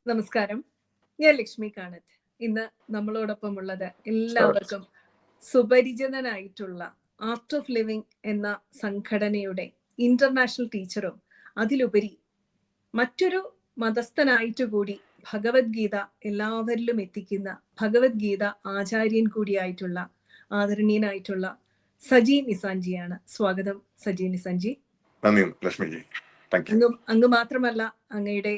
നമസ്കാരം. ഞാൻ ലക്ഷ്മി കാണത്ത്. ഇന്ന് നമ്മളോടൊപ്പം ഉള്ളത് എല്ലാവർക്കും സുപരിചിതനായിട്ടുള്ള ആർട്ട് ഓഫ് ലിവിംഗ് എന്ന സംഘടനയുടെ ഇന്റർനാഷണൽ ടീച്ചറും അതിലുപരി മറ്റൊരു മതസ്ഥനായിട്ട് കൂടി ഭഗവത്ഗീത എല്ലാവരിലും എത്തിക്കുന്ന ഭഗവത്ഗീത ആചാര്യൻ കൂടിയായിട്ടുള്ള ആദരണീയനായിട്ടുള്ള സജി നിസാൻജിയാണ്. സ്വാഗതം സജി നിസാൻജി. നന്ദി ലക്ഷ്മിജി. അങ്ങ് മാത്രമല്ല, അങ്ങയുടെ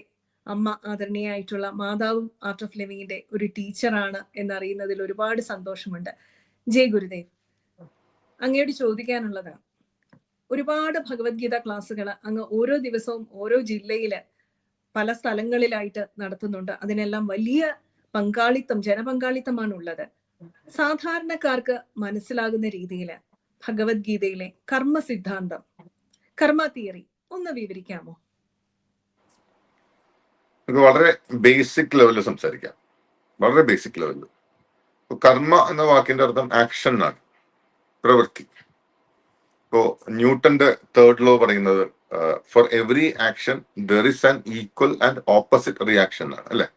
അമ്മ ആദരണീയായിട്ടുള്ള മാതാവും ആർട്ട് ഓഫ് ലിവിങ്ങിന്റെ ഒരു ടീച്ചറാണ് എന്നറിയുന്നതിൽ ഒരുപാട് സന്തോഷമുണ്ട്. ജയ് ഗുരുദേവ്. അങ്ങയോട് ചോദിക്കാനുള്ളത്, ഒരുപാട് ഭഗവത്ഗീത ക്ലാസ്സുകൾ അങ്ങ് ഓരോ ദിവസവും ഓരോ ജില്ലയില് പല സ്ഥലങ്ങളിലായിട്ട് നടത്തുന്നുണ്ട്. അതിനെല്ലാം വലിയ ജനപങ്കാളിത്തമാണ് ഉള്ളത്. സാധാരണക്കാർക്ക് മനസ്സിലാകുന്ന രീതിയിൽ ഭഗവത്ഗീതയിലെ കർമ്മ സിദ്ധാന്തം, കർമ്മ തിയറി ഒന്ന് വിവരിക്കാമോ? നമുക്ക് വളരെ ബേസിക് ലെവലിൽ സംസാരിക്കാം. വളരെ ബേസിക് ലെവലിൽ കർമ്മ എന്ന വാക്കിന്റെ അർത്ഥം ആക്ഷൻ ആണ്, പ്രവൃത്തി. ഇപ്പോ ന്യൂട്ടന്റെ തേർഡ് ലോ പറയുന്നത് for every action there is an equal and opposite reaction ആണ്, അല്ലെ?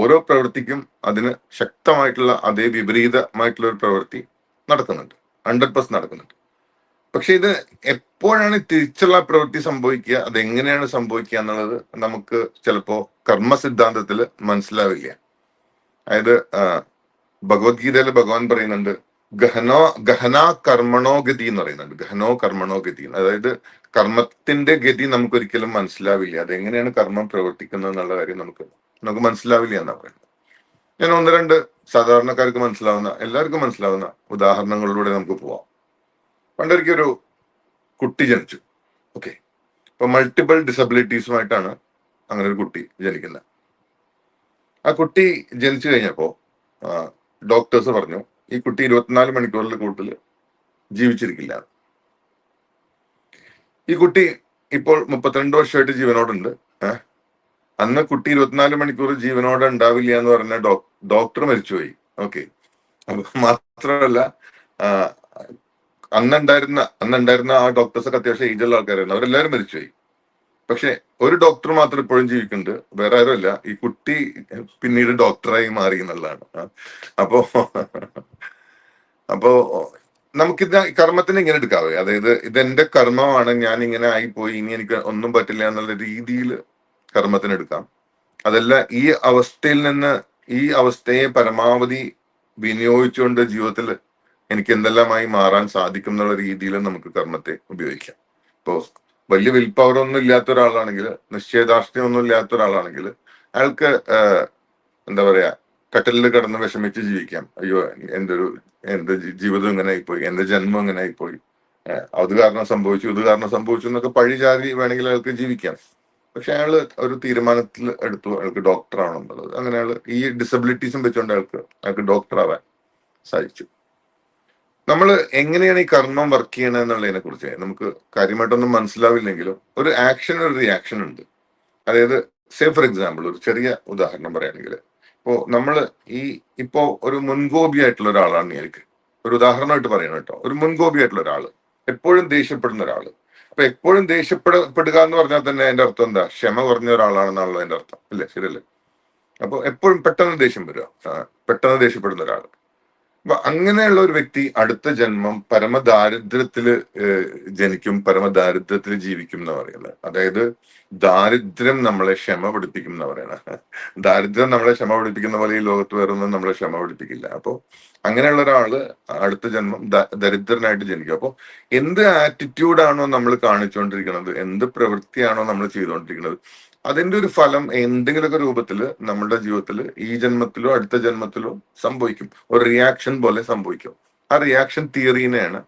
ഓരോ പ്രവൃത്തിക്കും അതിന് ശക്തമായിട്ടുള്ള അതേ വിപരീതമായിട്ടുള്ള ഒരു പ്രവൃത്തി നടക്കുന്നുണ്ട്, 100% നടക്കുന്നുണ്ട്. പക്ഷെ ഇത് എപ്പോഴാണ് തിരിച്ചുള്ള പ്രവൃത്തി സംഭവിക്കുക, അതെങ്ങനെയാണ് സംഭവിക്കുക എന്നുള്ളത് നമുക്ക് ചിലപ്പോ കർമ്മ സിദ്ധാന്തത്തിൽ മനസ്സിലാവില്ല. അതായത് ഭഗവത്ഗീതയിൽ ഭഗവാൻ പറയുന്നുണ്ട് ഗഹന കർമ്മണോ ഗതി എന്ന് പറയുന്നുണ്ട്. ഗഹനോ കർമ്മണോ ഗതി, അതായത് കർമ്മത്തിന്റെ ഗതി നമുക്കൊരിക്കലും മനസ്സിലാവില്ല. അതെങ്ങനെയാണ് കർമ്മം പ്രവർത്തിക്കുന്നത് എന്നുള്ള കാര്യം നമുക്ക് മനസ്സിലാവില്ല എന്നാ പറയുന്നത്. ഞാൻ ഒന്ന് രണ്ട് സാധാരണക്കാർക്ക് മനസ്സിലാവുന്ന, എല്ലാവർക്കും മനസ്സിലാവുന്ന ഉദാഹരണങ്ങളിലൂടെ നമുക്ക് പോവാം. പണ്ടൊരിക്കൽ ഒരു കുട്ടി ജനിച്ചു. ഓക്കെ, ഇപ്പൊ മൾട്ടിപ്പിൾ ഡിസബിലിറ്റീസുമായിട്ടാണ് അങ്ങനെ ഒരു കുട്ടി ജനിക്കുന്നത്. ആ കുട്ടി ജനിച്ചു കഴിഞ്ഞപ്പോ ഡോക്ടേഴ്സ് പറഞ്ഞു ഈ കുട്ടി 24 മണിക്കൂറിൽ കൂടുതൽ ജീവിച്ചിരിക്കില്ല. ഈ കുട്ടി ഇപ്പോൾ 32 വർഷമായിട്ട് ജീവനോടുണ്ട്. അന്ന് കുട്ടി 24 മണിക്കൂർ ജീവനോടെ ഉണ്ടാവില്ല എന്ന് പറഞ്ഞ ഡോക്ടർ മരിച്ചുപോയി. ഓക്കെ, അപ്പൊ മാത്രമല്ല അന്നുണ്ടായിരുന്ന ആ ഡോക്ടേഴ്സൊക്കെ അത്യാവശ്യം ഏജുള്ള ആൾക്കാരായിരുന്നു. അവരെല്ലാവരും മരിച്ചുപോയി. പക്ഷെ ഒരു ഡോക്ടർ മാത്രം ഇപ്പോഴും ജീവിക്കുന്നുണ്ട്. വേറെ ആരുമല്ല, ഈ കുട്ടി പിന്നീട് ഡോക്ടറായി മാറി എന്നുള്ളതാണ്. അപ്പോ നമുക്കിത് കർമ്മത്തിന് ഇങ്ങനെ എടുക്കാവേ, അതായത് ഇതെന്റെ കർമ്മമാണ്, ഞാൻ ഇങ്ങനെ ആയിപ്പോയി, ഇനി എനിക്ക് ഒന്നും പറ്റില്ല എന്നുള്ള രീതിയിൽ കർമ്മത്തിന് എടുക്കാം. അതല്ല, ഈ അവസ്ഥയെ പരമാവധി വിനിയോഗിച്ചുകൊണ്ട് ജീവിതത്തിൽ എനിക്ക് എന്തെല്ലാമായി മാറാൻ സാധിക്കും എന്നുള്ള രീതിയിൽ നമുക്ക് കർമ്മത്തെ ഉപയോഗിക്കാം. ഇപ്പോ വലിയ വിൽ പവർ ഒന്നും ഇല്ലാത്ത ഒരാളാണെങ്കിൽ, നിശ്ചയദാർഷ്ട്യം ഒന്നും ഇല്ലാത്ത ഒരാളാണെങ്കിൽ അയാൾക്ക് എന്താ പറയാ, കട്ടലിൽ കിടന്ന് വിഷമിച്ച് ജീവിക്കാം. അയ്യോ എന്റെ ജീവിതം ഇങ്ങനെ ആയിപ്പോയി, എന്റെ ജന്മം ഇങ്ങനെ ആയിപ്പോയി, അത് കാരണം സംഭവിച്ചു, ഇത് കാരണം സംഭവിച്ചു എന്നൊക്കെ പഴിചാരി വേണമെങ്കിൽ അയാൾക്ക് ജീവിക്കാം. പക്ഷെ അയാള് ഒരു തീരുമാനത്തിൽ എടുത്തു, അയാൾക്ക് ഡോക്ടർ ആവണമെന്നുള്ളത്. അങ്ങനെ അയാൾ ഈ ഡിസബിലിറ്റീസും വെച്ചുകൊണ്ട് അയാൾക്ക് ഡോക്ടർ ആവാൻ സാധിച്ചു. നമ്മൾ എങ്ങനെയാണ് ഈ കർമ്മം വർക്ക് ചെയ്യണത് എന്നുള്ളതിനെ കുറിച്ച് നമുക്ക് കാര്യമായിട്ടൊന്നും മനസ്സിലാവില്ലെങ്കിലും ഒരു ആക്ഷൻ, ഒരു റിയാക്ഷൻ ഉണ്ട്. അതായത് സേ ഫോർ എക്സാമ്പിൾ, ഒരു ചെറിയ ഉദാഹരണം പറയുകയാണെങ്കിൽ, നമ്മൾ ഇപ്പോ ഒരു മുൻകോപി ആയിട്ടുള്ള ഒരാളാണ്. എനിക്ക് ഒരു ഉദാഹരണമായിട്ട് പറയണം കേട്ടോ. ഒരു മുൻകോപി ആയിട്ടുള്ള ഒരാള്, എപ്പോഴും ദേഷ്യപ്പെടുന്ന ഒരാള്. അപ്പൊ എപ്പോഴും ദേഷ്യപ്പെടുക എന്ന് പറഞ്ഞാൽ തന്നെ അതിന്റെ അർത്ഥം എന്താ? ക്ഷമ കുറഞ്ഞ ഒരാളാണെന്നുള്ള അതിന്റെ അർത്ഥം, അല്ലേ? ശരിയല്ലേ? അപ്പൊ എപ്പോഴും പെട്ടെന്ന് ദേഷ്യം വരിക, പെട്ടെന്ന് ദേഷ്യപ്പെടുന്ന ഒരാൾ. അപ്പൊ അങ്ങനെയുള്ള ഒരു വ്യക്തി അടുത്ത ജന്മം പരമദാരിദ്ര്യത്തില് ജനിക്കും, പരമദാരിദ്ര്യത്തിൽ ജീവിക്കും എന്ന് പറയുന്നത്. അതായത് ദാരിദ്ര്യം നമ്മളെ ക്ഷമ പഠിപ്പിക്കും എന്ന് പറയണത്. ദാരിദ്ര്യം നമ്മളെ ക്ഷമ പഠിപ്പിക്കുന്ന പോലെ ഈ ലോകത്ത് വേറൊന്നും നമ്മളെ ക്ഷമ പഠിപ്പിക്കില്ല. അപ്പൊ അങ്ങനെയുള്ള ഒരാള് അടുത്ത ജന്മം ദരിദ്രനായിട്ട് ജനിക്കും. അപ്പൊ എന്ത് ആറ്റിറ്റ്യൂഡാണോ നമ്മൾ കാണിച്ചുകൊണ്ടിരിക്കുന്നത്, എന്ത് പ്രവൃത്തിയാണോ നമ്മൾ ചെയ്തുകൊണ്ടിരിക്കുന്നത്, അതിന്റെ ഒരു ഫലം എന്തെങ്കിലുമൊക്കെ രൂപത്തിൽ നമ്മുടെ ജീവിതത്തിൽ ഈ ജന്മത്തിലോ അടുത്ത ജന്മത്തിലോ സംഭവിക്കും. ഒരു റിയാക്ഷൻ പോലെ സംഭവിക്കും. ആ റിയാക്ഷൻ തിയറിനെയാണ്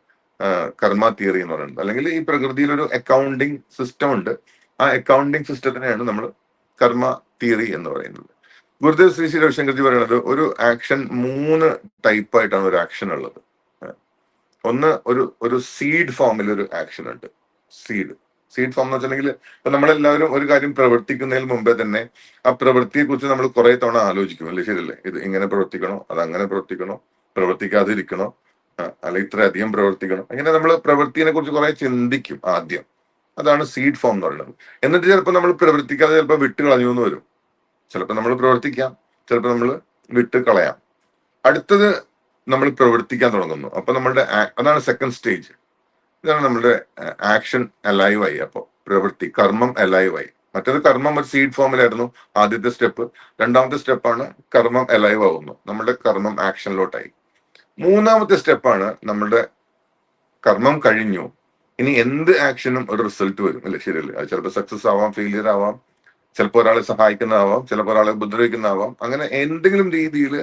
കർമ്മ തിയറി എന്ന് പറയുന്നത്. അല്ലെങ്കിൽ ഈ പ്രകൃതിയിൽ ഒരു അക്കൗണ്ടിങ് സിസ്റ്റം ഉണ്ട്. ആ അക്കൗണ്ടിങ് സിസ്റ്റത്തിനെയാണ് നമ്മൾ കർമ്മ തിയറി എന്ന് പറയുന്നത്. ഗുരുദേവ് ശ്രീ ശ്രീ രവിശങ്കർജി പറയുന്നത് ഒരു ആക്ഷൻ 3 ടൈപ്പായിട്ടാണ് ഒരു ആക്ഷൻ ഉള്ളത്. ഒന്ന്, ഒരു സീഡ് ഫോമിൽ ഒരു ആക്ഷൻ ഉണ്ട്. സീഡ് ഫോം എന്ന് വെച്ചിട്ടുണ്ടെങ്കിൽ ഇപ്പൊ നമ്മളെല്ലാവരും ഒരു കാര്യം പ്രവർത്തിക്കുന്നതിന് മുമ്പേ തന്നെ ആ പ്രവൃത്തിയെ കുറിച്ച് നമ്മൾ കുറെ തവണ ആലോചിക്കും, അല്ലേ? ശരിയല്ലേ? ഇത് ഇങ്ങനെ പ്രവർത്തിക്കണോ, അത് അങ്ങനെ പ്രവർത്തിക്കണോ, പ്രവർത്തിക്കാതിരിക്കണോ, അല്ല ഇത്രയധികം പ്രവർത്തിക്കണം, അങ്ങനെ നമ്മൾ പ്രവൃത്തിയെ കുറിച്ച് കുറെ ചിന്തിക്കും ആദ്യം. അതാണ് സീഡ് ഫോം എന്ന് പറയുന്നത്. എന്നിട്ട് ചിലപ്പോൾ നമ്മൾ പ്രവർത്തിക്കാതെ ചിലപ്പോൾ വിട്ട് കളഞ്ഞു എന്ന് വരും. ചിലപ്പോൾ നമ്മൾ പ്രവർത്തിക്കാം, ചിലപ്പോൾ നമ്മൾ വിട്ട് കളയാം. അടുത്തത് നമ്മൾ പ്രവർത്തിക്കാൻ തുടങ്ങുന്നു. അപ്പൊ നമ്മളുടെ അതാണ് സെക്കൻഡ് സ്റ്റേജ്. ഇതാണ് നമ്മുടെ ആക്ഷൻ അലൈവ് ആയി. അപ്പൊ പ്രവൃത്തി, കർമ്മം അലൈവ് ആയി. മറ്റേത് കർമ്മം ഒരു സീഡ് ഫോമിലായിരുന്നു ആദ്യത്തെ സ്റ്റെപ്പ്. രണ്ടാമത്തെ സ്റ്റെപ്പാണ് കർമ്മം അലൈവ് ആവുന്നു, നമ്മുടെ കർമ്മം ആക്ഷനിലോട്ടായി. മൂന്നാമത്തെ സ്റ്റെപ്പാണ് നമ്മുടെ കർമ്മം കഴിഞ്ഞു, ഇനി എന്ത് ആക്ഷനും ഒരു റിസൾട്ട് വരും, അല്ലെ? ശരിയല്ലേ? അത് ചിലപ്പോൾ സക്സസ് ആവാം, ഫെയിലിയർ ആവാം, ചിലപ്പോൾ ഒരാളെ സഹായിക്കുന്നതാവാം, ചിലപ്പോൾ ഒരാളെ ഉപദ്രവിക്കുന്നതാവാം. അങ്ങനെ എന്തെങ്കിലും രീതിയിൽ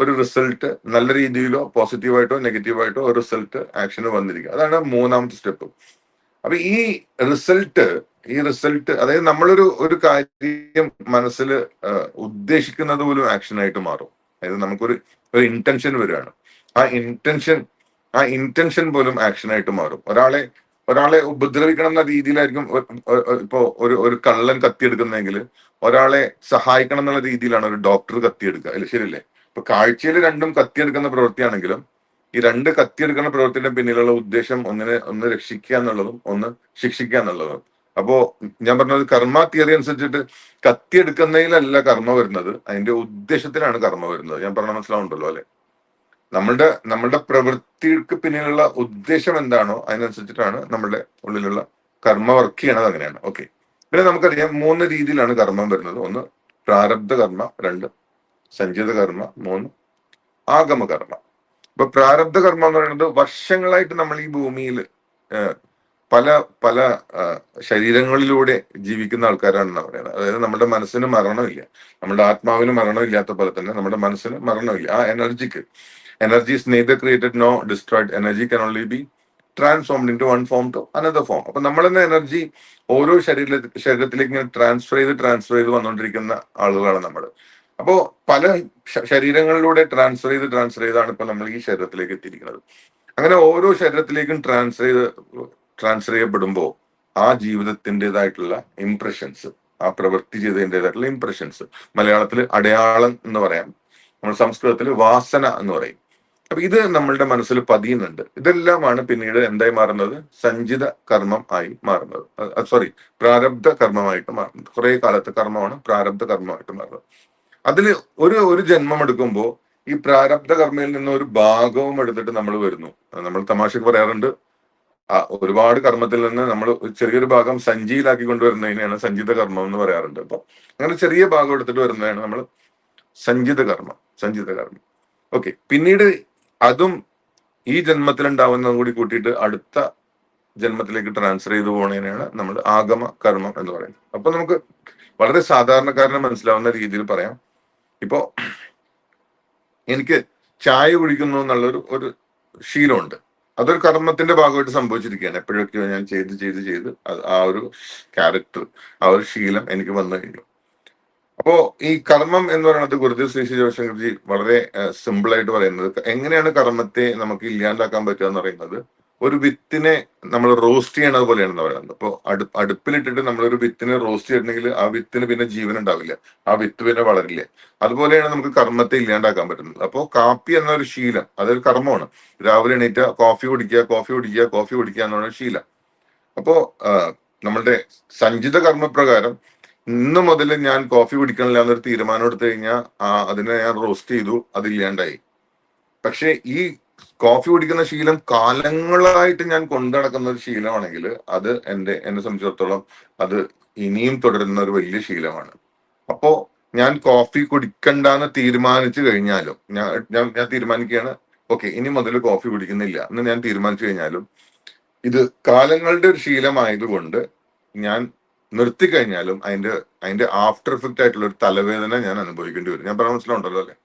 ഒരു റിസൾട്ട്, നല്ല രീതിയിലോ പോസിറ്റീവായിട്ടോ നെഗറ്റീവായിട്ടോ ഒരു റിസൾട്ട് ആക്ഷന് വന്നിരിക്കുക. അതാണ് മൂന്നാമത്തെ സ്റ്റെപ്പ്. അപ്പൊ ഈ റിസൾട്ട് അതായത് നമ്മളൊരു കാര്യം മനസ്സിൽ ഉദ്ദേശിക്കുന്നത് പോലും ആക്ഷനായിട്ട് മാറും. അതായത് നമുക്കൊരു ഇന്റൻഷൻ വരികയാണ്, ആ ഇന്റൻഷൻ പോലും ആക്ഷനായിട്ട് മാറും. ഒരാളെ ഉപദ്രവിക്കണം എന്ന രീതിയിലായിരിക്കും ഇപ്പോ ഒരു കള്ളൻ കത്തിയെടുക്കുന്നെങ്കിൽ ഒരാളെ സഹായിക്കണം എന്നുള്ള രീതിയിലാണ് ഒരു ഡോക്ടർ കത്തിയെടുക്കുക, അല്ലെ? ശരിയല്ലേ? ഇപ്പൊ കാഴ്ചയിൽ രണ്ടും കത്തിയെടുക്കുന്ന പ്രവൃത്തിയാണെങ്കിലും ഈ രണ്ട് കത്തിയെടുക്കുന്ന പ്രവൃത്തിയുടെ പിന്നിലുള്ള ഉദ്ദേശം ഒന്ന് രക്ഷിക്കുക എന്നുള്ളതും ഒന്ന് ശിക്ഷിക്കുക എന്നുള്ളതും. അപ്പോ ഞാൻ പറഞ്ഞത് കർമ്മ തിയറി അനുസരിച്ചിട്ട് കത്തിയെടുക്കുന്നതിലല്ല കർമ്മ വരുന്നത്, അതിന്റെ ഉദ്ദേശത്തിലാണ് കർമ്മ വരുന്നത്. ഞാൻ പറഞ്ഞ മനസ്സിലാവുണ്ടല്ലോ, അല്ലെ? നമ്മളുടെ പ്രവൃത്തിക്ക് പിന്നിലുള്ള ഉദ്ദേശം എന്താണോ അതിനനുസരിച്ചിട്ടാണ് നമ്മളുടെ ഉള്ളിലുള്ള കർമ്മ വർക്ക് ചെയ്യണത്. അങ്ങനെയാണ്. ഓക്കെ. പിന്നെ നമുക്കറിയാം 3 രീതിയിലാണ് കർമ്മം വരുന്നത്. 1 പ്രാരബ്ധ കർമ്മ, 2 സഞ്ചിത കർമ്മ, 3 ആഗമ കർമ്മ. ഇപ്പൊ പ്രാരബ്ധ കർമ്മ എന്ന് പറയുന്നത് വർഷങ്ങളായിട്ട് നമ്മൾ ഈ ഭൂമിയിൽ പല പല ശരീരങ്ങളിലൂടെ ജീവിക്കുന്ന ആൾക്കാരാണെന്ന് പറയുന്നത്. അതായത് നമ്മുടെ മനസ്സിന് മരണമില്ല, നമ്മുടെ ആത്മാവിന് മരണമില്ലാത്ത പോലെ തന്നെ നമ്മുടെ മനസ്സിന് മരണമില്ല. ആ energy is neither created nor destroyed. Energy can only be transformed into one form to another form. അപ്പൊ നമ്മൾ തന്നെ എനർജി ഓരോ ശരീരത്തിലേക്ക് ഇങ്ങനെ ട്രാൻസ്ഫർ ചെയ്ത് വന്നുകൊണ്ടിരിക്കുന്ന ആളുകളാണ് നമ്മൾ. അപ്പോ പല ശരീരങ്ങളിലൂടെ ട്രാൻസ്ഫർ ചെയ്താണ് ഇപ്പൊ നമ്മൾ ഈ ശരീരത്തിലേക്ക് എത്തിയിരിക്കുന്നത്. അങ്ങനെ ഓരോ ശരീരത്തിലേക്കും ട്രാൻസ്ഫർ ചെയ്യപ്പെടുമ്പോൾ ആ ജീവിതത്തിൻ്റെതായിട്ടുള്ള ഇംപ്രഷൻസ്, ആ പ്രവൃത്തി ചെയ്തതിൻ്റെതായിട്ടുള്ള ഇംപ്രഷൻസ്, മലയാളത്തിൽ അടയാളം എന്ന് പറയാം, നമ്മൾ സംസ്കൃതത്തിൽ വാസന എന്ന് പറയും. അപ്പൊ ഇത് നമ്മളുടെ മനസ്സിൽ പതിയുന്നുണ്ട്. ഇതെല്ലാമാണ് പിന്നീട് എന്തായി മാറുന്നത്? സഞ്ചിത കർമ്മം ആയി മാറുന്നത്. പ്രാരബ്ധ കർമ്മമായിട്ട് മാറുന്നത്. കുറെ കാലത്തെ കർമ്മമാണ് പ്രാരബ്ധ കർമ്മമായിട്ട് മാറുന്നത്. അതിൽ ഒരു ജന്മം എടുക്കുമ്പോൾ ഈ പ്രാരബ്ധ കർമ്മയിൽ നിന്ന് ഒരു ഭാഗവും എടുത്തിട്ട് നമ്മൾ വരുന്നു. നമ്മൾ തമാശക്ക് പറയാറുണ്ട്, ഒരുപാട് കർമ്മത്തിൽ നിന്ന് നമ്മൾ ചെറിയൊരു ഭാഗം സഞ്ചിയിലാക്കി കൊണ്ടുവരുന്നതിനെയാണ് സഞ്ചിത കർമ്മം എന്ന് പറയാറുണ്ട്. അപ്പൊ അങ്ങനെ ചെറിയ ഭാഗം എടുത്തിട്ട് വരുന്നതാണ് നമ്മൾ സഞ്ചിത കർമ്മം. ഓക്കെ. പിന്നീട് അതും ഈ ജന്മത്തിൽ ഉണ്ടാവുന്നതും കൂടി കൂട്ടിയിട്ട് അടുത്ത ജന്മത്തിലേക്ക് ട്രാൻസ്ഫർ ചെയ്തു പോകുന്നതിനാണ് നമ്മൾ ആഗമ കർമ്മം എന്ന് പറയുന്നത്. അപ്പൊ നമുക്ക് വളരെ സാധാരണക്കാരന് മനസ്സിലാവുന്ന രീതിയിൽ പറയാം. ഇപ്പോ എനിക്ക് ചായ കുടിക്കുന്നു എന്നുള്ളൊരു ശീലമുണ്ട്. അതൊരു കർമ്മത്തിന്റെ ഭാഗമായിട്ട് സംഭവിച്ചിരിക്കുകയാണ്. എപ്പോഴൊക്കെയോ ഞാൻ ചെയ്ത് ആ ഒരു ക്യാരക്ടർ, ആ ഒരു ശീലം എനിക്ക് വന്നു കഴിഞ്ഞു. അപ്പോ ഈ കർമ്മം എന്ന് പറയുന്നത് ഗുരുദേവ് ശ്രീ ശിവശങ്കർജി വളരെ സിമ്പിൾ ആയിട്ട് പറയുന്നത്, എങ്ങനെയാണ് കർമ്മത്തെ നമുക്ക് ഇല്ലാണ്ടാക്കാൻ പറ്റുക എന്ന് പറയുന്നത്, ഒരു വിത്തിനെ നമ്മൾ റോസ്റ്റ് ചെയ്യണത് പോലെയാണെന്ന് പറയുന്നത്. അപ്പോൾ അടുപ്പിലിട്ടിട്ട് നമ്മളൊരു വിത്തിനെ റോസ്റ്റ് ചെയ്തിട്ടുണ്ടെങ്കിൽ ആ വിത്തിന് പിന്നെ ജീവൻ ഉണ്ടാവില്ല, ആ വിത്ത് പിന്നെ വളരില്ല. അതുപോലെയാണ് നമുക്ക് കർമ്മത്തെ ഇല്ലാണ്ടാക്കാൻ പറ്റുന്നത്. അപ്പോൾ കാപ്പി എന്നൊരു ശീലം, അതൊരു കർമ്മമാണ്. രാവിലെ എണീറ്റ കോഫി കുടിക്കുക എന്നുള്ള ശീലം. അപ്പോ നമ്മളുടെ സഞ്ചിത കർമ്മപ്രകാരം ഇന്ന് മുതൽ ഞാൻ കോഫി കുടിക്കണില്ല എന്നൊരു തീരുമാനം എടുത്തു കഴിഞ്ഞാൽ അതിനെ ഞാൻ റോസ്റ്റ് ചെയ്തു, അതില്ലാണ്ടായി. പക്ഷെ ഈ കോഫി കുടിക്കുന്ന ശീലം കാലങ്ങളായിട്ട് ഞാൻ കൊണ്ടുനടക്കുന്ന ഒരു ശീലമാണെങ്കിൽ അത് എന്നെ സംബന്ധിച്ചിടത്തോളം അത് ഇനിയും തുടരുന്ന ഒരു വലിയ ശീലമാണ്. അപ്പോ ഞാൻ കോഫി കുടിക്കണ്ടെന്ന് തീരുമാനിച്ചു കഴിഞ്ഞാലും, ഞാൻ തീരുമാനിക്കുകയാണ്, ഓക്കെ, ഇനി മുതൽ കോഫി കുടിക്കുന്നില്ല എന്ന് ഞാൻ തീരുമാനിച്ചു കഴിഞ്ഞാലും ഇത് കാലങ്ങളുടെ ഒരു ശീലമായതുകൊണ്ട് ഞാൻ നിർത്തിക്കഴിഞ്ഞാലും അതിന്റെ ആഫ്റ്റർ എഫക്റ്റ് ആയിട്ടുള്ള ഒരു തലവേദന ഞാൻ അനുഭവിക്കേണ്ടി വരും. ഞാൻ പറഞ്ഞ മനസ്സിലുണ്ടല്ലോ, അല്ലെ?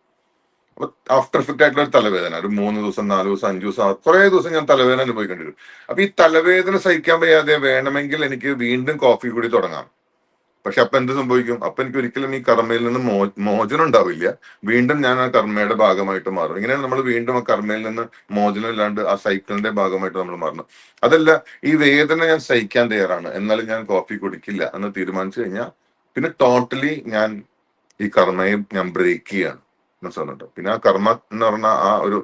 അപ്പൊ ആഫ്റ്റർ എഫക്റ്റ് ആയിട്ടുള്ള ഒരു തലവേദന, ഒരു 3 ദിവസം 4 ദിവസം 5 ദിവസം കുറെ ദിവസം ഞാൻ തലവേദന അനുഭവിക്കേണ്ടി വരും. അപ്പൊ ഈ തലവേദന സഹിക്കാൻ വയ്യാതെ വേണമെങ്കിൽ എനിക്ക് വീണ്ടും കോഫി കൂടി തുടങ്ങാം. പക്ഷെ അപ്പൊ എന്ത് സംഭവിക്കും? അപ്പൊ എനിക്ക് ഒരിക്കലും ഈ കർമ്മയിൽ നിന്ന് മോചനം ഉണ്ടാവില്ല. വീണ്ടും ഞാൻ ആ കർമ്മയുടെ ഭാഗമായിട്ട് മാറും. ഇങ്ങനെയാണ് നമ്മൾ വീണ്ടും ആ കർമ്മയിൽ നിന്ന് മോചനം ഇല്ലാണ്ട് ആ സൈക്കിളിന്റെ ഭാഗമായിട്ട് നമ്മൾ മാറുന്നത്. അതല്ല, ഈ വേദന ഞാൻ സഹിക്കാൻ തയ്യാറാണ്, എന്നാലും ഞാൻ കോഫി കുടിക്കില്ല എന്ന് തീരുമാനിച്ചു കഴിഞ്ഞാൽ പിന്നെ ടോട്ടലി ഞാൻ ഈ കർമ്മയെ ഞാൻ ബ്രേക്ക് ചെയ്യാണ്. മനസ്സിലാകുന്നുണ്ടോ? പിന്നെ ആ കർമ്മ എന്ന് പറഞ്ഞ ആ ഒരു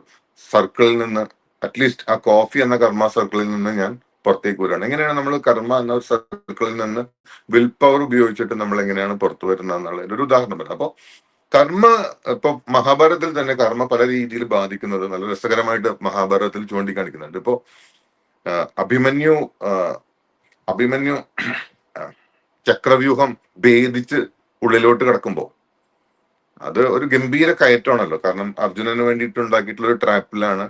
സർക്കിളിൽ നിന്ന്, അറ്റ്ലീസ്റ്റ് ആ കോഫി എന്ന കർമ്മ സർക്കിളിൽ നിന്ന് ഞാൻ പുറത്തേക്ക് വരികയാണ്. എങ്ങനെയാണ് നമ്മൾ കർമ്മ എന്ന ഒരു സർക്കിളിൽ നിന്ന് വിൽ പവർ ഉപയോഗിച്ചിട്ട് നമ്മൾ എങ്ങനെയാണ് പുറത്തു വരുന്നത് എന്നുള്ളതിന്റെ ഒരു ഉദാഹരണം പറയാം. അപ്പൊ കർമ്മ ഇപ്പൊ മഹാഭാരതത്തിൽ തന്നെ കർമ്മ പല രീതിയിൽ ബാധിക്കുന്നത് നല്ല രസകരമായിട്ട് മഹാഭാരതത്തിൽ ചൂണ്ടിക്കാണിക്കുന്നുണ്ട്. ഇപ്പോ അഭിമന്യു അഭിമന്യു ചക്രവ്യൂഹം ഭേദിച്ച് ഉള്ളിലോട്ട് കിടക്കുമ്പോ അത് ഒരു ഗംഭീര കയറ്റമാണല്ലോ. കാരണം അർജുനന് വേണ്ടിയിട്ട് ഉണ്ടാക്കിയിട്ടുള്ള ഒരു ട്രാപ്പിലാണ്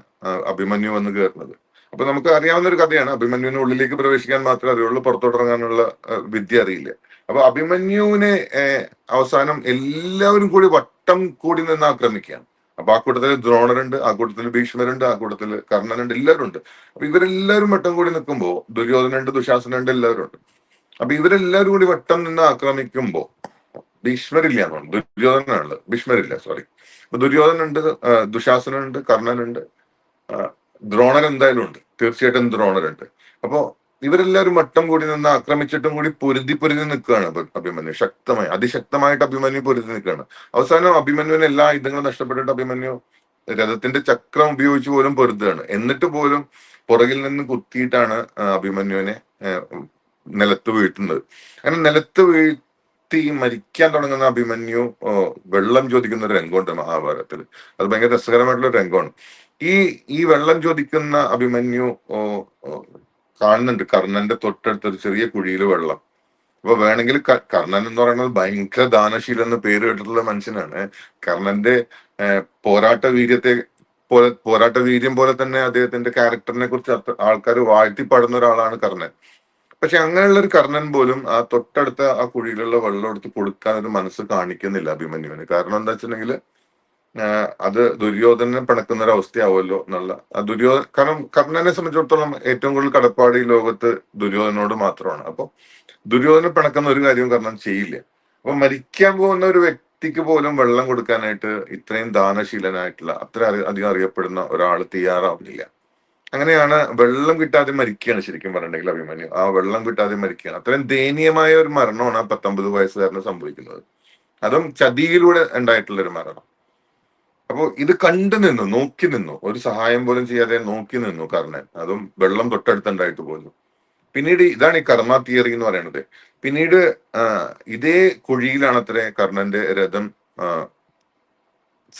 അഭിമന്യു വന്ന് കയറുന്നത്. അപ്പൊ നമുക്ക് അറിയാവുന്ന ഒരു കഥയാണ്. അഭിമന്യുവിന് ഉള്ളിലേക്ക് പ്രവേശിക്കാൻ മാത്രമേ അറിയുള്ളൂ, പുറത്തോട്ടിറങ്ങാനുള്ള വിദ്യ അറിയില്ല. അപ്പൊ അഭിമന്യുവിനെ അവസാനം എല്ലാവരും കൂടി വട്ടം കൂടി നിന്ന് ആക്രമിക്കുകയാണ്. അപ്പൊ ആ കൂട്ടത്തിൽ ദ്രോണരുണ്ട്, ആ കൂട്ടത്തിൽ ഭീഷ്മരുണ്ട്, ആ കൂട്ടത്തിൽ കർണനുണ്ട്, എല്ലാവരും ഉണ്ട്. അപ്പൊ ഇവരെല്ലാവരും വട്ടം കൂടി നിൽക്കുമ്പോൾ ദുര്യോധനുണ്ട്, ദുശാസനുണ്ട്, എല്ലാവരും ഉണ്ട്. അപ്പൊ ഇവരെല്ലാവരും കൂടി വട്ടം നിന്ന് ആക്രമിക്കുമ്പോ ഭീഷ്മരില്ല എന്നാണ്, ദുര്യോധനാണുള്ളത്, ഭീഷ്മരില്ല, സോറി. അപ്പൊ ദുര്യോധനുണ്ട്, ദുശാസനുണ്ട്, കർണനുണ്ട്, ദ്രോണർ എന്തായാലും ഉണ്ട്, തീർച്ചയായിട്ടും ദ്രോണരുണ്ട്. അപ്പോ ഇവരെല്ലാവരും വട്ടം കൂടി നിന്ന് ആക്രമിച്ചിട്ടും കൂടി പൊരുതി നിൽക്കുകയാണ് അഭിമന്യു. അതിശക്തമായിട്ട് അഭിമന്യു പൊരുതി നിൽക്കുകയാണ്. അവസാനം അഭിമന്യുവിന് എല്ലാ ആയുധങ്ങളും നഷ്ടപ്പെട്ടിട്ട് അഭിമന്യു രഥത്തിന്റെ ചക്രം ഉപയോഗിച്ച് പോലും പൊരുതുകയാണ്. എന്നിട്ട് പോലും പുറകിൽ നിന്ന് കുത്തിയിട്ടാണ് അഭിമന്യുവിനെ നിലത്ത് വീഴ്ത്തുന്നത്. അങ്ങനെ നിലത്ത് വീഴ്ത്തി മരിക്കാൻ തുടങ്ങുന്ന അഭിമന്യു വെള്ളം ചോദിക്കുന്ന ഒരു രംഗമുണ്ട് മഹാഭാരതത്തിൽ. അത് ഭയങ്കര രസകരമായിട്ടുള്ള രംഗമാണ്. ഈ വെള്ളം ചോദിക്കുന്ന അഭിമന്യു കാണുന്നുണ്ട് കർണന്റെ തൊട്ടടുത്ത് ഒരു ചെറിയ കുഴിയിൽ വെള്ളം. അപ്പൊ വേണമെങ്കിൽ കർണൻ എന്ന് പറയുന്നത് ഭയങ്കര ദാനശീലം എന്ന് പേര് കേട്ടിട്ടുള്ള മനുഷ്യനാണ്. കർണന്റെ പോരാട്ട വീര്യം പോലെ തന്നെ അദ്ദേഹത്തിന്റെ ക്യാരക്ടറിനെ കുറിച്ച് ആൾക്കാർ വാഴ്ത്തിപ്പാടുന്ന ഒരാളാണ് കർണൻ. പക്ഷെ അങ്ങനെയുള്ള ഒരു കർണൻ പോലും ആ തൊട്ടടുത്ത ആ കുഴിയിലുള്ള വെള്ളം എടുത്ത് കൊടുക്കാൻ ഒരു മനസ്സ് കാണിക്കുന്നില്ല അഭിമന്യുവിന്. കാരണം എന്താ വെച്ചിട്ടുണ്ടെങ്കിൽ അത് ദുര്യോധനെ പിണക്കുന്ന ഒരു അവസ്ഥയാവുമല്ലോ എന്നുള്ള കാരണം കർണനെ സംബന്ധിച്ചിടത്തോളം ഏറ്റവും കൂടുതൽ കടപ്പാട് ഈ ലോകത്ത് ദുര്യോധനോട് മാത്രമാണ്. അപ്പൊ ദുര്യോധനെ പിണക്കുന്ന ഒരു കാര്യവും കർണൻ ചെയ്യില്ല. അപ്പൊ മരിക്കാൻ പോകുന്ന ഒരു വ്യക്തിക്ക് പോലും വെള്ളം കൊടുക്കാനായിട്ട് ഇത്രയും ദാനശീലനായിട്ടുള്ള അത്ര അധികം അറിയപ്പെടുന്ന ഒരാൾ തയ്യാറാവുന്നില്ല. അങ്ങനെയാണ് വെള്ളം കിട്ടാതെ മരിക്കുകയാണ് ശരിക്കും പറഞ്ഞിട്ടുണ്ടെങ്കിൽ അഭിമന്യു. ആ വെള്ളം കിട്ടാതെ മരിക്കുകയാണ്. അത്രയും ദയനീയമായ ഒരു മരണമാണ് ആ 19 വയസ്സുകാരന് സംഭവിക്കുന്നത്. അതും ചതിയിലൂടെ ഉണ്ടായിട്ടുള്ള ഒരു മരണം. അപ്പോ ഇത് കണ്ടു നിന്നു, നോക്കി നിന്നു, ഒരു സഹായം പോലും ചെയ്യാതെ നോക്കി നിന്നു കർണൻ. അതും വെള്ളം തൊട്ടടുത്തുണ്ടായിട്ട് പോലും. പിന്നീട് ഇതാണ് ഈ കർമ്മ തിയറി എന്ന് പറയുന്നത്. പിന്നീട് ഇതേ കുഴിയിലാണ് അത്രേ കർണന്റെ രഥം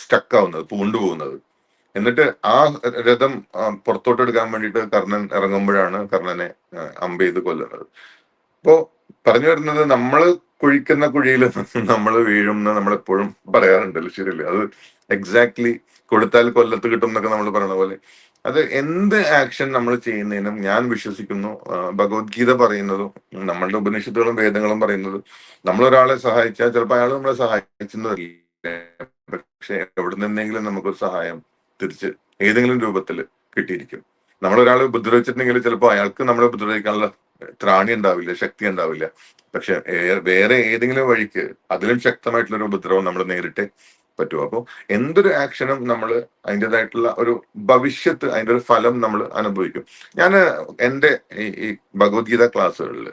സ്റ്റക്കാവുന്നത്, പൂണ്ടുപോകുന്നത്. എന്നിട്ട് ആ രഥം പുറത്തോട്ട് എടുക്കാൻ വേണ്ടിയിട്ട് കർണൻ ഇറങ്ങുമ്പോഴാണ് കർണനെ അമ്പ് ചെയ്ത് കൊല്ലുന്നത്. അപ്പോ പറഞ്ഞു വരുന്നത്, നമ്മള് കുഴിക്കുന്ന കുഴിയിൽ നമ്മൾ വീഴും എന്ന് നമ്മളെപ്പോഴും പറയാറുണ്ടല്ലോ, ശരിയല്ലേ? അത് എക്സാക്ട്ലി കൊടുത്താൽ കൊല്ലത്ത് കിട്ടും എന്നൊക്കെ നമ്മൾ പറയുന്ന പോലെ അത് എന്ത് ആക്ഷൻ നമ്മൾ ചെയ്യുന്നതിനും ഞാൻ വിശ്വസിക്കുന്നു, ഭഗവത്ഗീത പറയുന്നതും നമ്മളുടെ ഉപനിഷത്തുകളും വേദങ്ങളും പറയുന്നതും, നമ്മളൊരാളെ സഹായിച്ചാൽ ചിലപ്പോൾ അയാൾ നമ്മളെ സഹായിച്ചെന്നില്ല, പക്ഷെ എവിടെ നിന്നെങ്കിലും നമുക്കൊരു സഹായം തിരിച്ച് ഏതെങ്കിലും രൂപത്തിൽ കിട്ടിയിരിക്കും. നമ്മളൊരാളെ ഉപദ്രവിച്ചിട്ടുണ്ടെങ്കിൽ ചിലപ്പോൾ അയാൾക്ക് നമ്മളെ ഉപദ്രവിക്കാനുള്ള ത്രാണി ഉണ്ടാവില്ല, ശക്തി ഉണ്ടാവില്ല. പക്ഷെ വേറെ ഏതെങ്കിലും വഴിക്ക് അതിലും ശക്തമായിട്ടുള്ള ഒരു ഉപദ്രവം നമ്മൾ നേരിട്ടേ പറ്റുമോ. അപ്പോൾ എന്തൊരു ആക്ഷനും നമ്മൾ അതിൻ്റെതായിട്ടുള്ള ഒരു ഭവിഷ്യത്ത്, അതിന്റെ ഒരു ഫലം നമ്മൾ അനുഭവിക്കും. ഞാൻ എൻ്റെ ഈ ഭഗവത്ഗീത ക്ലാസ്സുകളിൽ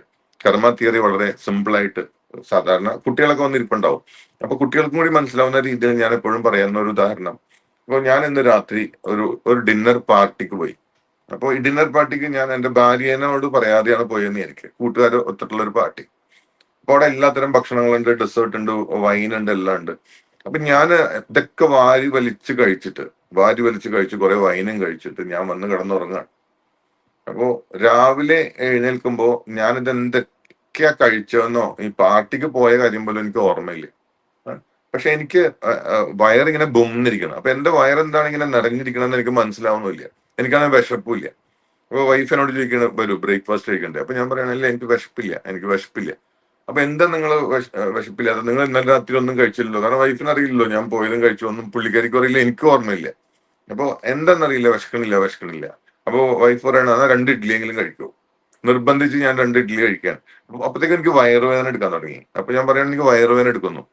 കർമ്മ തിയറി വളരെ സിമ്പിളായിട്ട്, സാധാരണ കുട്ടികളൊക്കെ വന്നിരിപ്പുണ്ടാവും, അപ്പൊ കുട്ടികൾക്കും കൂടി മനസ്സിലാവുന്ന രീതിയിൽ ഞാൻ എപ്പോഴും പറയുന്ന ഒരു ഉദാഹരണം. അപ്പോൾ ഞാൻ ഇന്ന് രാത്രി ഒരു ഡിന്നർ പാർട്ടിക്ക് പോയി. അപ്പോൾ ഈ ഡിന്നർ പാർട്ടിക്ക് ഞാൻ എൻ്റെ ഭാര്യേനോട് പറയാതെയാണ് പോയെന്ന് എനിക്ക്, കൂട്ടുകാർ ഒത്തിട്ടുള്ള ഒരു പാർട്ടി. അപ്പൊ അവിടെ എല്ലാത്തരം ഭക്ഷണങ്ങളുണ്ട്, ഡെസേർട്ട് ഉണ്ട്, വൈൻ ഉണ്ട്, എല്ലാം ഉണ്ട്. അപ്പൊ ഞാൻ ഇതൊക്കെ വാരി വലിച്ച് കഴിച്ച് കുറെ വൈനും കഴിച്ചിട്ട് ഞാൻ വന്ന് കിടന്നുറങ്ങാണ്. അപ്പോ രാവിലെ എഴുന്നേൽക്കുമ്പോ ഞാനിത് എന്തൊക്കെയാ കഴിച്ചതെന്നോ ഈ പാർട്ടിക്ക് പോയ കാര്യം പോലും എനിക്ക് ഓർമ്മയില്ല. പക്ഷെ എനിക്ക് വയറിങ്ങനെ ബൊന്നിരിക്കണം. അപ്പൊ എന്റെ വയറെന്താണ് ഇങ്ങനെ നിറഞ്ഞിരിക്കണമെന്ന് എനിക്ക് മനസ്സിലാവുന്നില്ല. എനിക്കാണെങ്കിൽ വിശപ്പില്ല. അപ്പൊ വൈഫ് എന്നോട് ചോദിക്കണം, വരൂ ബ്രേക്ക്ഫാസ്റ്റ് കഴിക്കണ്ടേ? അപ്പൊ ഞാൻ പറയണല്ലേ, എനിക്ക് വിശപ്പില്ല. അപ്പൊ എന്താ നിങ്ങൾ വിശപ്പില്ലാതെ? നിങ്ങൾ ഇന്നലെ രാത്രി ഒന്നും കഴിച്ചില്ലല്ലോ. കാരണം വൈഫിന് അറിയില്ലല്ലോ ഞാൻ പോയതും കഴിച്ചു ഒന്നും, പുള്ളിക്കാരിക്കും അറിയില്ല, എനിക്കും ഓർമ്മയില്ല. അപ്പൊ എന്താണെന്നറിയില്ല, വിശക്കണില്ല. അപ്പൊ വൈഫ് പറയണ, എന്നാ 2 ഇഡ്ഡലിയെങ്കിലും കഴിക്കൂ. നിർബന്ധിച്ച് ഞാൻ 2 ഇഡ്ഡലി കഴിക്കാൻ. അപ്പത്തേക്ക് എനിക്ക് വയറുവേദന എടുക്കാൻ തുടങ്ങി. അപ്പൊ ഞാൻ പറയണ, എനിക്ക് വയറുവേദന എടുക്കുന്നു.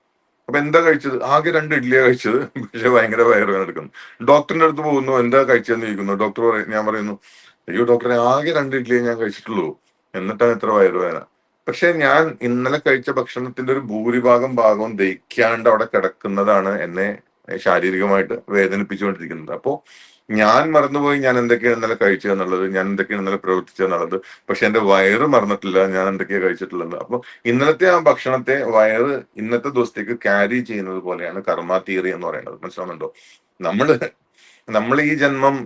അപ്പൊ എന്താ കഴിച്ചത്? ആകെ 2 ഇഡ്ഡലിയാ കഴിച്ചത്, പക്ഷെ ഭയങ്കര വയറുവേദന എടുക്കുന്നു. ഡോക്ടറിന്റെ അടുത്ത് പോകുന്നു, എന്താ കഴിച്ചതെന്ന് ചോദിക്കുന്നു. ഞാൻ പറയുന്നു, അയ്യോ ഡോക്ടറെ, ആകെ 2 ഇഡ്ഡലിയെ ഞാൻ കഴിച്ചിട്ടുള്ളൂ, എന്നിട്ടാണ് ഇത്ര വയറുവേദന. പക്ഷെ ഞാൻ ഇന്നലെ കഴിച്ച ഭക്ഷണത്തിന്റെ ഒരു ഭാഗവും ദഹിക്കാണ്ട് അവിടെ കിടക്കുന്നതാണ് എന്നെ ശാരീരികമായിട്ട് വേദനിപ്പിച്ചുകൊണ്ടിരിക്കുന്നത്. അപ്പോ ഞാൻ മറന്നുപോയി ഞാൻ എന്തൊക്കെയാണ് ഇന്നലെ കഴിച്ചതെന്നുള്ളത്, ഞാൻ എന്തൊക്കെയാണ് ഇന്നലെ പ്രവർത്തിച്ചതെന്നുള്ളത്. പക്ഷെ എന്റെ വയറ് മറന്നിട്ടില്ല ഞാൻ എന്തൊക്കെയാ കഴിച്ചിട്ടുള്ളത്. അപ്പൊ ഇന്നലത്തെ ആ ഭക്ഷണത്തെ വയറ് ഇന്നത്തെ ദിവസത്തേക്ക് ക്യാരി ചെയ്യുന്നത് പോലെയാണ് കർമ്മ തിയറി എന്ന് പറയുന്നത്. മനസ്സിലാവുന്നുണ്ടോ? നമ്മള് നമ്മൾ ഈ ജന്മം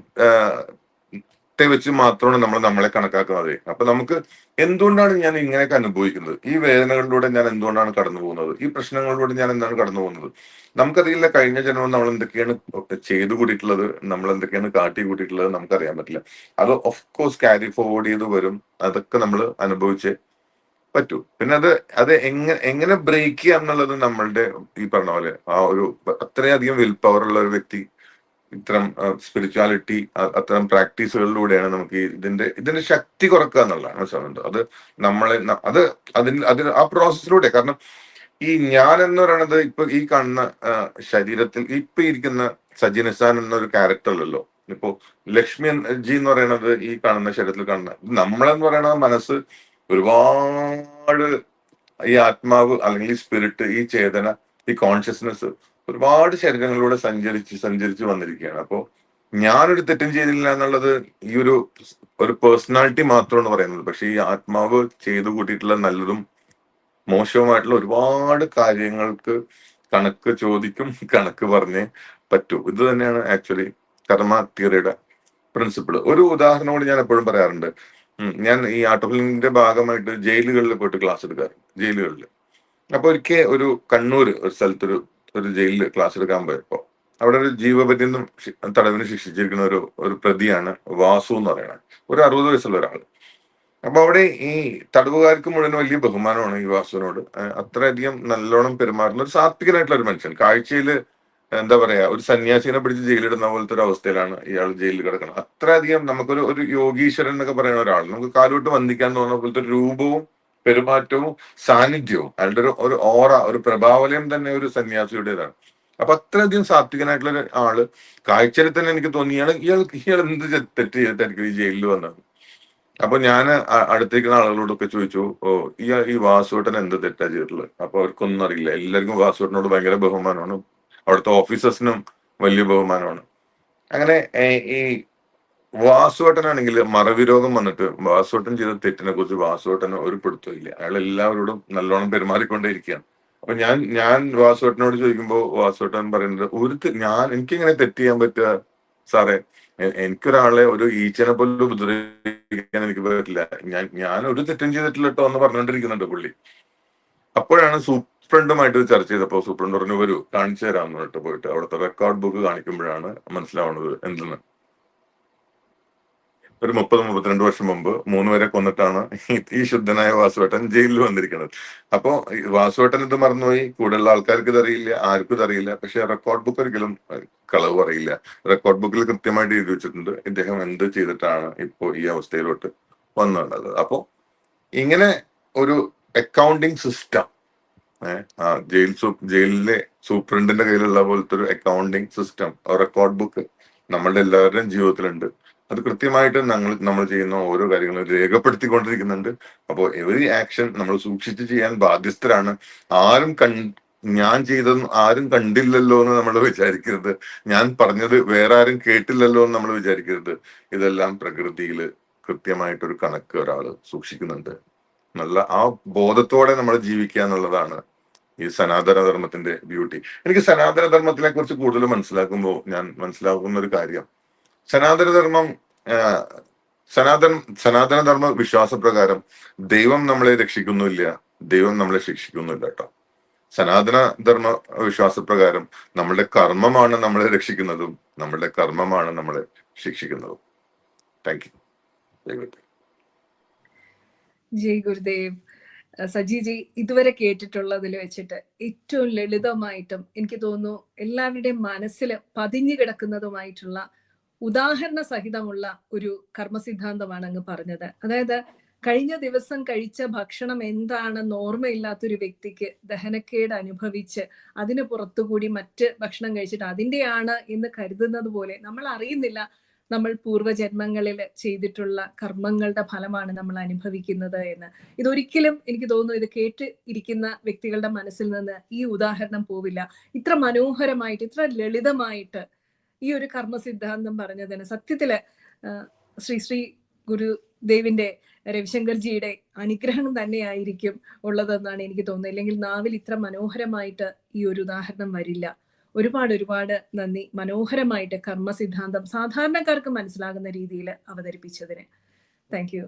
ത്തെ വെച്ച് മാത്രമാണ് നമ്മൾ നമ്മളെ കണക്കാക്കുന്നത്. അപ്പൊ നമുക്ക് എന്തുകൊണ്ടാണ് ഞാൻ ഇങ്ങനെയൊക്കെ അനുഭവിക്കുന്നത്, ഈ വേദനകളിലൂടെ ഞാൻ എന്തുകൊണ്ടാണ് കടന്നു പോകുന്നത്, ഈ പ്രശ്നങ്ങളിലൂടെ ഞാൻ എന്താണ് കടന്നു പോകുന്നത്, നമുക്കറിയില്ല. കഴിഞ്ഞ ജന്മം നമ്മൾ എന്തൊക്കെയാണ് ചെയ്തു കൂട്ടിയിട്ടുള്ളത്, നമ്മൾ എന്തൊക്കെയാണ് കാട്ടി കൂട്ടിയിട്ടുള്ളത് നമുക്കറിയാൻ പറ്റില്ല. അത് ഓഫ് കോഴ്സ് ക്യാരി ഫോർവേഡ് ചെയ്ത് വരും. അതൊക്കെ നമ്മൾ അനുഭവിച്ചേ പറ്റൂ. പിന്നെ അത് എങ്ങനെ ബ്രേക്ക് ചെയ്യാം എന്നുള്ളത് നമ്മളുടെ ഈ പറഞ്ഞ പോലെ ആ ഒരു അത്രയധികം വിൽ പവർ ഉള്ള ഒരു വ്യക്തി ഇത്തരം സ്പിരിച്വാലിറ്റി അത്തരം പ്രാക്ടീസുകളിലൂടെയാണ് നമുക്ക് ഇതിന്റെ ശക്തി കുറക്കുക എന്നുള്ളതാണ്. മനസ്സിലാവുന്നുണ്ട്? അത് നമ്മളെ അതിന് ആ പ്രോസസ്സിലൂടെ. കാരണം ഈ ഞാൻ എന്ന് പറയുന്നത് ഇപ്പൊ ഈ കാണുന്ന ശരീരത്തിൽ ഇപ്പൊ ഇരിക്കുന്ന സജി നിസാൻ എന്നൊരു ക്യാരക്ടറിലല്ലോ. ഇപ്പോ ലക്ഷ്മി ജി എന്ന് പറയുന്നത് ഈ കാണുന്ന ശരീരത്തിൽ കാണുന്ന നമ്മളെന്ന് പറയുന്നത് മനസ്സ് ഒരുപാട്, ഈ ആത്മാവ് അല്ലെങ്കിൽ ഈ സ്പിരിറ്റ്, ഈ ചേതന, ഈ കോൺഷ്യസ്നെസ് ഒരുപാട് ശരീരങ്ങളിലൂടെ സഞ്ചരിച്ച് വന്നിരിക്കുകയാണ്. അപ്പോ ഞാനൊരു തെറ്റും ചെയ്തില്ല എന്നുള്ളത് ഈ ഒരു പേഴ്സണാലിറ്റി മാത്രമാണ് പറയുന്നത്. പക്ഷെ ഈ ആത്മാവ് ചെയ്തു കൂട്ടിയിട്ടുള്ള നല്ലതും മോശവുമായിട്ടുള്ള ഒരുപാട് കാര്യങ്ങൾക്ക് കണക്ക് ചോദിക്കും, കണക്ക് പറഞ്ഞേ പറ്റൂ. ഇത് തന്നെയാണ് ആക്ച്വലി കർമ്മ തിയറിയുടെ പ്രിൻസിപ്പിൾ. ഒരു ഉദാഹരണം കൂടി ഞാൻ എപ്പോഴും പറയാറുണ്ട്. ഞാൻ ഈ ആർട്ട് ഓഫ് ലിവിങ്ങിന്റെ ഭാഗമായിട്ട് ജയിലുകളിൽ പോയിട്ട് ക്ലാസ് എടുക്കാറുണ്ട്. ജയിലുകളിൽ അപ്പൊ ഒരിക്കൽ ഒരു കണ്ണൂർ ഒരു സ്ഥലത്തൊരു ജയിലിൽ ക്ലാസ് എടുക്കാൻ പോയപ്പോ അവിടെ ഒരു ജീവപര്യന്തം തടവിന് ശിക്ഷിച്ചിരിക്കുന്ന ഒരു പ്രതിയാണ് വാസു എന്ന് പറയുന്നത്. ഒരു 60 വയസ്സുള്ള ഒരാൾ. അപ്പൊ അവിടെ ഈ തടവുകാർക്ക് മുഴുവൻ വലിയ ബഹുമാനമാണ് ഈ വാസുവിനോട്. അത്രയധികം നല്ലോണം പെരുമാറുന്ന ഒരു സാത്വികനായിട്ടുള്ള ഒരു മനുഷ്യൻ. കാഴ്ചയിൽ എന്താ പറയാ, ഒരു സന്യാസിനെ പിടിച്ച് ജയിലിടുന്ന പോലത്തെ ഒരു അവസ്ഥയിലാണ് ഇയാൾ ജയിലിൽ കിടക്കുന്നത്. അത്രയധികം ഒരു യോഗീശ്വരൻ എന്നൊക്കെ പറയുന്ന ഒരാൾ, നമുക്ക് കാലോട്ട് വന്ദിക്കാൻ തോന്നുന്ന പോലത്തെ ഒരു രൂപവും പെരുമാറ്റവും സാന്നിധ്യവും, അയാളുടെ ഒരു ഓറ, ഒരു പ്രഭാവലയം തന്നെ ഒരു സന്യാസിയുടേതാണ്. അപ്പൊ അത്രയധികം സാത്വികനായിട്ടുള്ള ഒരു ആള് കാഴ്ചയിൽ തന്നെ എനിക്ക് തോന്നി ഇയാൾ എന്ത് തെറ്റ് ചെയ്തിട്ടായിരിക്കും ഈ ജയിലിൽ വന്നത്. അപ്പൊ ഞാൻ അടുത്തേക്കുന്ന ആളുകളോടൊക്കെ ചോദിച്ചു, ഈ വാസുവേട്ടൻ എന്ത് തെറ്റാ ചെയ്തിട്ടുള്ളത്? അപ്പൊ അവർക്കൊന്നും അറിയില്ല. എല്ലാവർക്കും വാസുവേട്ടനോട് ഭയങ്കര ബഹുമാനമാണ്, അവിടുത്തെ ഓഫീസേഴ്സിനും വലിയ ബഹുമാനമാണ്. അങ്ങനെ ഈ വാസുവേട്ടനാണെങ്കിൽ മറവി രോഗം വന്നിട്ട് വാസുവേട്ടൻ ചെയ്ത തെറ്റിനെ കുറിച്ച് വാസുവേട്ടന് ഒരു പിടുത്തവും ഇല്ല. അയാൾ എല്ലാവരോടും നല്ലോണം പെരുമാറിക്കൊണ്ടേയിരിക്കുകയാണ്. അപ്പൊ ഞാൻ വാസുവേട്ടനോട് ചോദിക്കുമ്പോൾ വാസുവേട്ടൻ പറയുന്നത്, എനിക്കിങ്ങനെ തെറ്റ് ചെയ്യാൻ പറ്റുക സാറേ? എനിക്കൊരാളെ ഒരു ഈച്ചനെ പോലും ഉപദ്രവിക്കാൻ എനിക്ക് പറ്റില്ല. ഞാൻ ഒരു തെറ്റും ചെയ്തിട്ടില്ല കേട്ടോ എന്ന് പറഞ്ഞുകൊണ്ടിരിക്കുന്നുണ്ട് പുള്ളി. അപ്പോഴാണ് സൂപ്രണ്ടുമായിട്ട് ചർച്ച ചെയ്തപ്പോ സൂപ്രണ്ട് പറഞ്ഞു, വരൂ കാണിച്ചു തരാമെന്ന് പറഞ്ഞിട്ട് പോയിട്ട് അവിടുത്തെ റെക്കോർഡ് ബുക്ക് കാണിക്കുമ്പോഴാണ് മനസ്സിലാവുന്നത് എന്തെന്ന്. ഒരു 30-32 വർഷം മുമ്പ് 3 പേരെ കൊന്നിട്ടാണ് ഈ ശുദ്ധനായ വാസുവേട്ടൻ ജയിലിൽ വന്നിരിക്കുന്നത്. അപ്പോ വാസുവേട്ടൻ ഇത് മറന്നുപോയി, കൂടെയുള്ള ആൾക്കാർക്ക് ഇതറിയില്ല, ആർക്കും ഇതറിയില്ല. പക്ഷെ റെക്കോർഡ് ബുക്ക് ഒരിക്കലും കളവ് പറയില്ല. റെക്കോർഡ് ബുക്കിൽ കൃത്യമായിട്ട് എഴുതി വെച്ചിട്ടുണ്ട് ഇദ്ദേഹം എന്ത് ചെയ്തിട്ടാണ് ഇപ്പോ ഈ അവസ്ഥയിലോട്ട് വന്നത്. അപ്പോ ഇങ്ങനെ ഒരു അക്കൗണ്ടിങ് സിസ്റ്റം ജയിലിലെ സൂപ്രണ്ടിന്റെ കയ്യിലുള്ള പോലത്തെ ഒരു അക്കൗണ്ടിങ് സിസ്റ്റം, റെക്കോർഡ് ബുക്ക് നമ്മളുടെ എല്ലാവരുടെയും ജീവിതത്തിലുണ്ട്. അത് കൃത്യമായിട്ട് നമ്മൾ ചെയ്യുന്ന ഓരോ കാര്യങ്ങളും രേഖപ്പെടുത്തിക്കൊണ്ടിരിക്കുന്നുണ്ട്. അപ്പോൾ എവറി ആക്ഷൻ നമ്മൾ സൂക്ഷിച്ച് ചെയ്യാൻ ബാധ്യസ്ഥരാണ്. ഞാൻ ചെയ്തത് ആരും കണ്ടില്ലല്ലോ എന്ന് നമ്മൾ വിചാരിക്കരുത്. ഞാൻ പറഞ്ഞത് വേറെ ആരും കേട്ടില്ലല്ലോ എന്ന് നമ്മൾ വിചാരിക്കരുത്. ഇതെല്ലാം പ്രകൃതിയിൽ കൃത്യമായിട്ടൊരു കണക്ക് ഒരാള് സൂക്ഷിക്കുന്നുണ്ട്. നല്ല ആ ബോധത്തോടെ നമ്മൾ ജീവിക്കുക എന്നുള്ളതാണ് ഈ സനാതന ധർമ്മത്തിന്റെ ബ്യൂട്ടി. എനിക്ക് സനാതന ധർമ്മത്തിനെ കുറിച്ച് കൂടുതൽ മനസ്സിലാക്കുമ്പോൾ ഞാൻ മനസ്സിലാക്കുന്ന ഒരു കാര്യം, സനാതനധർമ്മം സനാതന ധർമ്മ വിശ്വാസപ്രകാരം ദൈവം നമ്മളെ രക്ഷിക്കുന്നില്ല, ദൈവം നമ്മളെ ശിക്ഷിക്കുന്നില്ല കേട്ടോ. സനാതന ധർമ്മ വിശ്വാസപ്രകാരം നമ്മളുടെ കർമ്മമാണ് നമ്മളെ രക്ഷിക്കുന്നതും നമ്മളുടെ കർമ്മമാണ് നമ്മളെ ശിക്ഷിക്കുന്നതും. Thank you. ജയ് ഗുരുദേവ്. സജിജി, ഇതുവരെ കേട്ടിട്ടുള്ളതിൽ വെച്ചിട്ട് ഏറ്റവും ലളിതമായിട്ടും എനിക്ക് തോന്നുന്നു എല്ലാവരുടെയും മനസ്സിൽ പതിഞ്ഞു കിടക്കുന്നതുമായിട്ടുള്ള ഉദാഹരണ സഹിതമുള്ള ഒരു കർമ്മസിദ്ധാന്തമാണ് അങ്ങ് പറഞ്ഞത്. അതായത് കഴിഞ്ഞ ദിവസം കഴിച്ച ഭക്ഷണം എന്താണെന്ന് ഓർമ്മയില്ലാത്തൊരു വ്യക്തിക്ക് ദഹനക്കേട് അനുഭവിച്ച് അതിന് പുറത്തുകൂടി മറ്റ് ഭക്ഷണം കഴിച്ചിട്ട് അതിൻ്റെയാണ് എന്ന് കരുതുന്നത് പോലെ നമ്മൾ അറിയുന്നില്ല നമ്മൾ പൂർവ്വജന്മങ്ങളിൽ ചെയ്തിട്ടുള്ള കർമ്മങ്ങളുടെ ഫലമാണ് നമ്മൾ അനുഭവിക്കുന്നത് എന്ന്. ഇതൊരിക്കലും എനിക്ക് തോന്നുന്നു ഇത് കേട്ട് ഇരിക്കുന്ന വ്യക്തികളുടെ മനസ്സിൽ നിന്ന് ഈ ഉദാഹരണം പോവില്ല. ഇത്ര മനോഹരമായിട്ട്, ഇത്ര ലളിതമായിട്ട് ഈ ഒരു കർമ്മ സിദ്ധാന്തം പറഞ്ഞതിന് സത്യത്തില് ശ്രീ ശ്രീ ഗുരുദേവിന്റെ രവിശങ്കർജിയുടെ അനുഗ്രഹം തന്നെയായിരിക്കും ഉള്ളതെന്നാണ് എനിക്ക് തോന്നുന്നത്. ഇല്ലെങ്കിൽ നാവിൽ ഇത്ര മനോഹരമായിട്ട് ഈ ഒരു ഉദാഹരണം വരില്ല. ഒരുപാട് നന്ദി. മനോഹരമായിട്ട് കർമ്മ സിദ്ധാന്തം സാധാരണക്കാർക്ക് മനസ്സിലാകുന്ന രീതിയിൽ അവതരിപ്പിച്ചതിന് താങ്ക് യു.